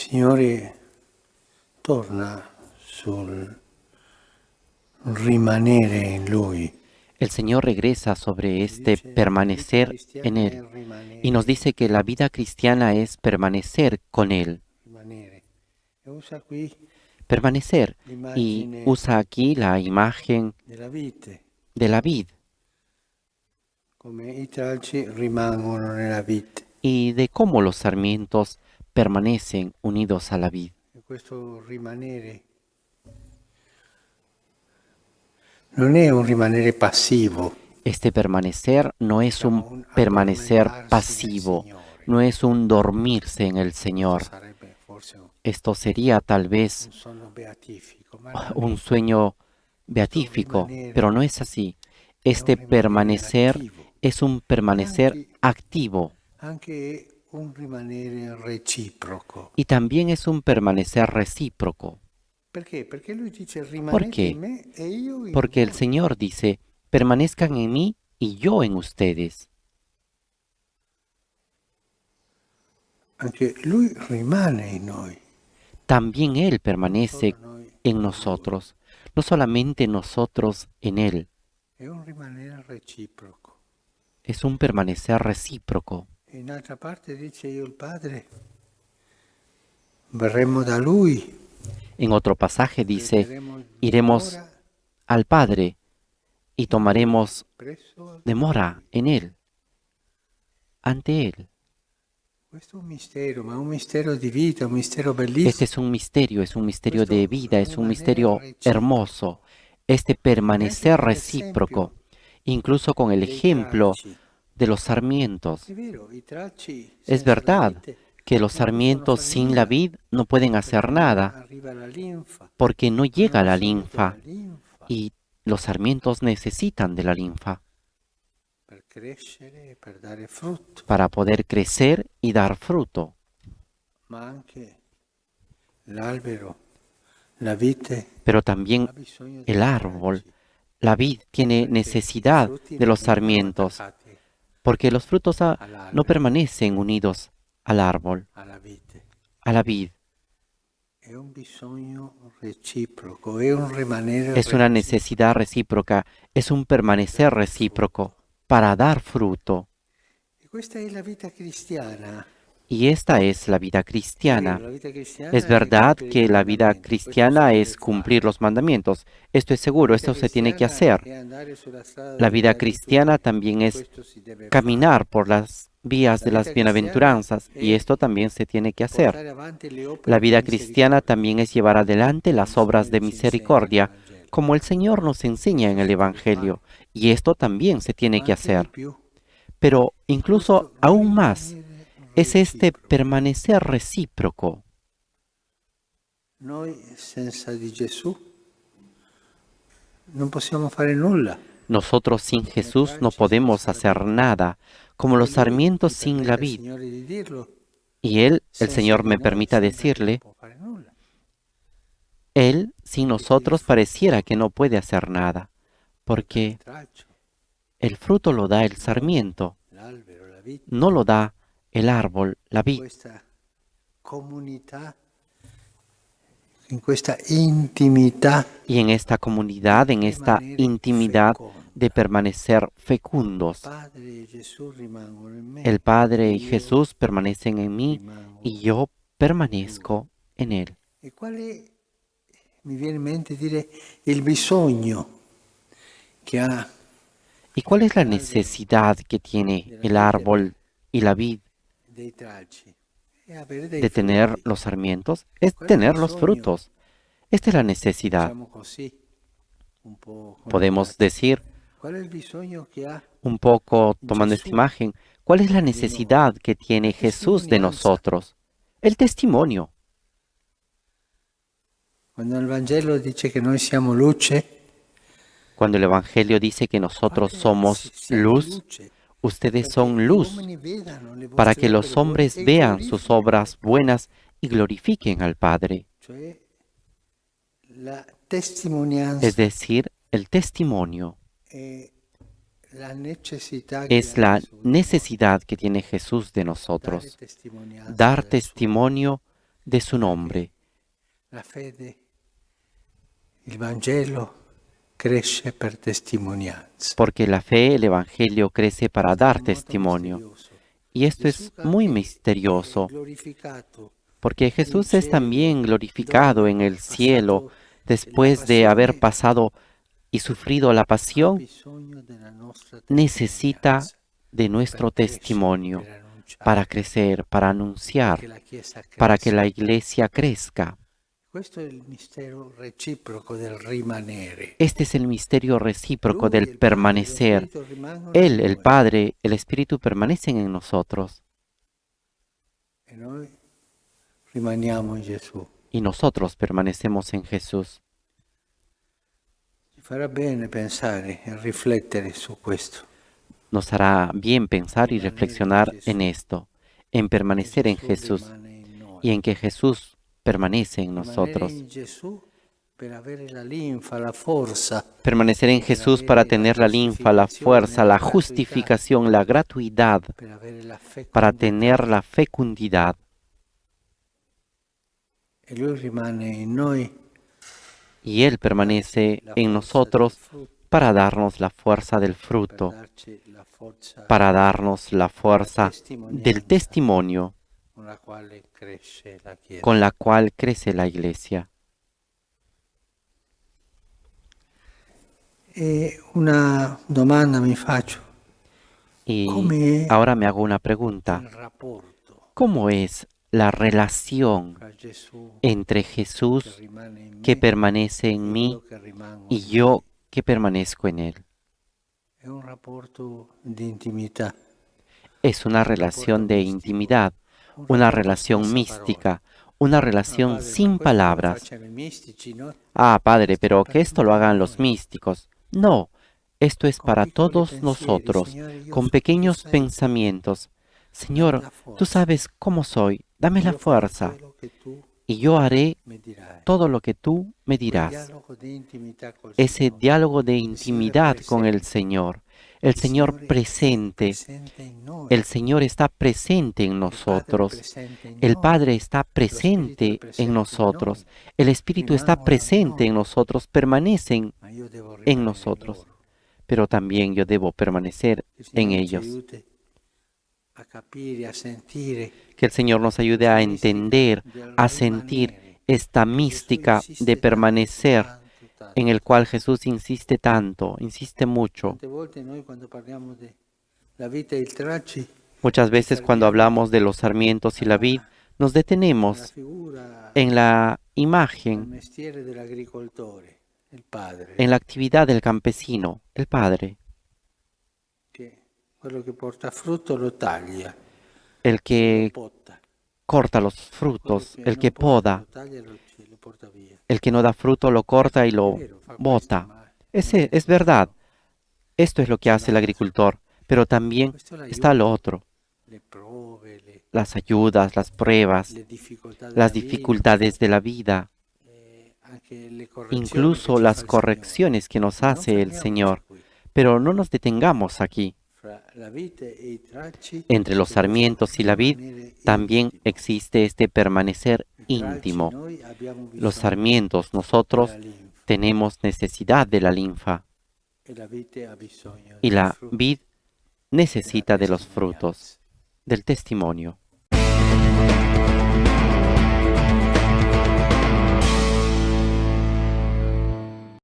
Signore torna sul rimanere in Lui. El Señor regresa sobre este permanecer en Él y nos dice que la vida cristiana es permanecer con Él. Rimanere. E usa qui Permanecer. Y l'immagine usa aquí la imagen della vite, de la vid come i tralci rimangono nella vite. y de cómo los sarmientos permanecen unidos a la vid. E questo rimanere non è un rimanere passivo, Este permanecer no es un un permanecer addormentarsi nel pasivo, Signore. no es un dormirse en el Señor. Sarebbe forse un Esto sería tal vez sonno beatifico, ma non è. un sueño beatífico, pero no es así. Este permanecer es un permanecer activo Anche un rimanere reciproco. y también es un permanecer recíproco. Perché? Perché lui dice ¿Por rimanete qué? in me e io in Porque el voi. Señor dice, permanezcan en mí y yo en ustedes. Anche lui rimane in noi. También Él Non permanece solo noi en in lui. nosotros, no solamente nosotros en Él. È un rimanere reciproco. Es un permanecer recíproco. E in altra parte dice io il Padre verremo da lui. En otro pasaje dice, Prenderemo iremos dimora al Padre y tomaremos presso demora en Él, ante Él. Questo è un mistero, ma è un mistero di vita, un mistero Este bellissimo. es un misterio de vida, es un misterio hermoso. Este permanecer recíproco, incluso con el ejemplo de los sarmientos. È vero, i tralci Es senza la verdad vite que los non possono sarmientos fare sin la nulla, vid no pueden hacer perché nada, arriva la linfa. porque no llega Hanno la bisogno linfa della linfa y los sarmientos necesitan de la linfa per crescere e per dare frutto, para poder crecer y dar fruto. ma anche l'albero, la vite Pero también ha bisogno el dei árbol, tralci, la vid tiene perché i necesidad frutti de non los rimangono sarmientos, attaccati porque los frutos no all'albero, permanecen unidos al árbol, alla vite. a la vid. È un bisogno reciproco, è un rimanere Es una reciproco. necesidad recíproca, es un permanecer recíproco para dar fruto. E questa è la vita cristiana. Y esta es la vida È cristiana. vero, la vita cristiana Es è verdad compiere i que la vida comandamenti, questo si cristiana deve es cumplir fare. los mandamientos. Esto es seguro, La vita esto se tiene que cristiana hacer. è andare sulla strada La delle vida cristiana beatitudini, también es questo si deve caminar por las vías La de las vita cristiana bienaventuranzas y è esto también se tiene que hacer. portare avanti le opere La di vida cristiana misericordia, también es llevar adelante las come il obras de Signore ci insegna nel misericordia, Vangelo. como el Señor nos enseña en el Evangelio, y esto también se tiene Ma que anche di hacer. più, Pero incluso questo aún más rimanere es este reciproco. permanecer recíproco. Noi senza di Gesù non possiamo fare nulla. Nosotros sin Jesús no podemos hacer nada, como los Che Lui sarmientos mi sin permetta, la vid. Signore, di dirlo, Y Él, el senza Señor di me noi permita sembra che non decirle, può fare nulla. Él sin nosotros pareciera que no puede hacer nada, porque Il tralcio, el fruto lo da el sarmiento, l'albero, la vita, no lo da el árbol, la vid. questa comunità, in questa intimità Y en esta comunidad, en esta rimanere intimidad feconda. de permanecer fecundos, Padre e Gesù rimangono in me. el Padre y io Jesús permanecen en mí rimango. y yo permanezco en Él. E quale mi viene in mente dire il bisogno che ha ¿Y cuál es la necesidad que tiene el árbol y la vid dei tralci? È avere dei de tener frutti. los sarmientos? Es Qual è il tener los bisogno? frutos. Esta es la necesidad. Diciamo così, un po' come Podemos parte. decir, Qual è il bisogno che ha un poco tomando esta Jesús imagen, ¿cuál es la di noi? necesidad que tiene Jesús de Testimonianza. nosotros? El testimonio. Quando il Vangelo dice che noi siamo luce, Cuando el Evangelio dice que nosotros somos siamo luz, luce, ustedes perché son gli luz, uomini vedano le para vostre que los opere buone hombres e vean sus glorifichino. obras buenas y glorifiquen al Padre. Cioè la testimonianza Es decir, el testimonio è la necessità che es ha la Gesù di noi. necesidad que tiene Jesús de Dare nosotros. testimonianza Dar del suo testimonio de su nombre, La fede, il Vangelo cresce per testimonianza. porque la fe, el Evangelio, crece para Questo è dar molto testimonio. misterioso. Y esto Gesù es muy anche è misterioso, glorificato porque in Jesús es también cielo, glorificado dove en el ha cielo passato la después de haber passione, pasado y sufrido la ha pasión. bisogno della nostra Necesita testimonianza de per nuestro crescere, testimonio per annunciare, para crecer, para perché anunciar, la Chiesa para que cresca. la iglesia crezca. Questo è il mistero reciproco del rimanere. Este es el misterio recíproco Lui, del il Padre e lo permanecer. Spirito rimangono in Él, el noi Padre, el Espíritu permanecen en nosotros e noi rimaniamo in Gesù. y nosotros permanecemos en Jesús. Ci farà bene pensare e riflettere su questo. Nos hará bien pensar y Rimanere in reflexionar en Gesù, esto, en che permanecer en Gesù Jesús rimane in noi. y en que Jesús permanece en Rimanere nosotros. in Gesù per avere la linfa, la forza, Permanecer en per Jesús para avere la tener la linfa, la giustificazione, fuerza, la la gratuità, justificación, la gratuidad, per avere la para fecondità. tener la fecundidad. E Lui rimane in noi Y Él permanece la en forza del nosotros frutto, para darnos la fuerza del per fruto, darci la forza para darnos la fuerza del testimonianza testimonio con la quale cresce la Chiesa. con la cual crece la iglesia. E una domanda mi faccio, Y come ahora me hago una pregunta. il rapporto ¿Cómo es la relación tra Gesù entre che Jesús rimane in que me permanece e en mí io che rimango y in lui? yo que permanezco en Él? È un rapporto di intimità, Es una relación de intimidad, una relación mística, una relación Padre, ma sin questo lo palabras. facciano i mistici, no? Ah, Padre, Stiamo pero que esto lo parlando di hagan los noi. místicos. No, esto es Con para piccoli todos pensieri, nosotros, Signore, io con tu pequeños sai, pensamientos. dammi Señor, la tú forza, sabes cómo soy, dame la io farò fuerza quello che tu y yo haré mi dirai. todo lo que tú me Quel dirás. dialogo di intimità col Ese Signore, diálogo de il Signore intimidad con el presente, Señor, el il Señor Signore è presente. presente in noi, El Señor está presente en il Padre è nosotros. presente in El noi, Padre está lo Spirito è presente presente en in nosotros. noi, El Espíritu está rimangono in presente en noi, nosotros, permanecen ma io devo en rimanere in nosotros. loro. Pero también yo debo permanecer Il en Signore ci ellos. aiuti a capire, a sentire Que el Señor nos ayude a entender, a sentir esta mística de permanecer en el cual Jesús insiste tanto, insiste mucho. Tante volte noi quando parliamo della vita e il tracci, Muchas veces cuando hablamos de los sarmientos y la vid, nos detenemos la figura en la del imagen, mestiere dell'agricoltore, il padre, en la actividad del campesino, el Padre, che quello che porta frutto lo taglia, el lo que potta, corta los quello frutos, che el non que porta, poda, lo taglia e lo porta via. el que no da fruto lo corta y È lo vero, fa questo, bota. ma Ese non è es verdad, solo esto es lo que hace el agricultor, pero también questo está lo l'aiuto, otro, le prove, las ayudas, las pruebas, le difficoltà della las vita, dificultades de la vida, anche le correzioni che incluso ci las fa il Signore. correcciones que nos Ma non hace el fermiamoci Señor. qui. Pero no nos detengamos aquí. Fra la vite e i tracci Entre los c'è sarmientos questo y la vid rimanere también intimo. existe este permanecer I tracci íntimo. noi abbiamo Los bisogno sarmientos, nosotros della linfa tenemos necesidad de la linfa e la vite ha bisogno y del la frutto vid della necesita de los testimonianza. frutos, del testimonio.